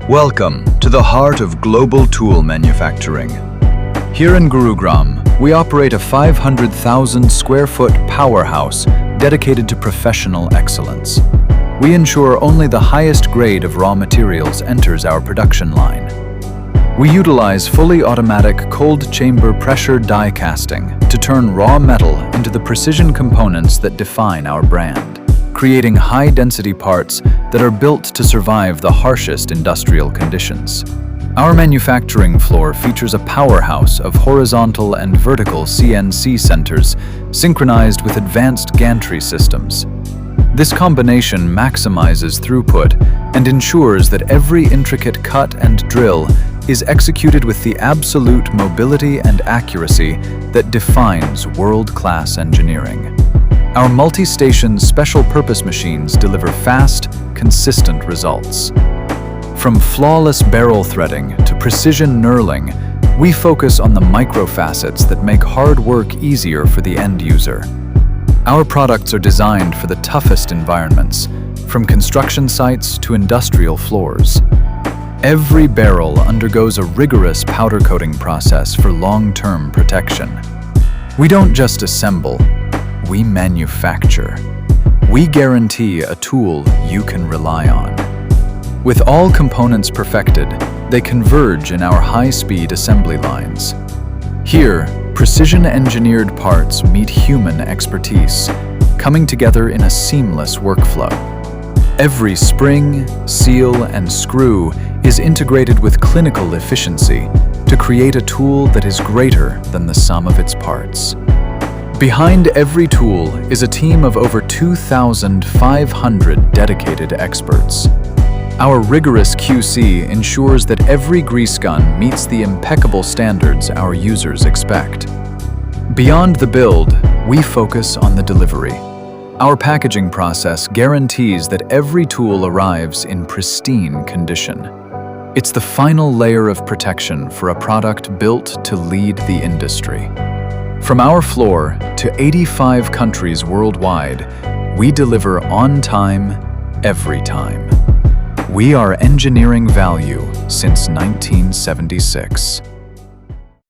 Welcome to the heart of global tool manufacturing. Here in Gurugram, we operate a 500,000 square foot powerhouse dedicated to professional excellence. We ensure only the highest grade of raw materials enters our production line. We utilize fully automatic cold chamber pressure die casting to turn raw metal into the precision components that define our brand, creating high-density parts that are built to survive the harshest industrial conditions. Our manufacturing floor features a powerhouse of horizontal and vertical CNC centers synchronized with advanced gantry systems. This combination maximizes throughput and ensures that every intricate cut and drill is executed with the absolute mobility and accuracy that defines world-class engineering. Our multi-station special-purpose machines deliver fast, consistent results. From flawless barrel threading to precision knurling, we focus on the micro-facets that make hard work easier for the end user. Our products are designed for the toughest environments, from construction sites to industrial floors. Every barrel undergoes a rigorous powder coating process for long-term protection. We don't just assemble, we manufacture. We guarantee a tool you can rely on. With all components perfected, they converge in our high-speed assembly lines. Here, precision-engineered parts meet human expertise, coming together in a seamless workflow. Every spring, seal, and screw is integrated with clinical efficiency to create a tool that is greater than the sum of its parts. Behind every tool is a team of over 2,500 dedicated experts. Our rigorous QC ensures that every grease gun meets the impeccable standards our users expect. Beyond the build, we focus on the delivery. Our packaging process guarantees that every tool arrives in pristine condition. It's the final layer of protection for a product built to lead the industry. From our floor to 85 countries worldwide, we deliver on time, every time. We are engineering value since 1976.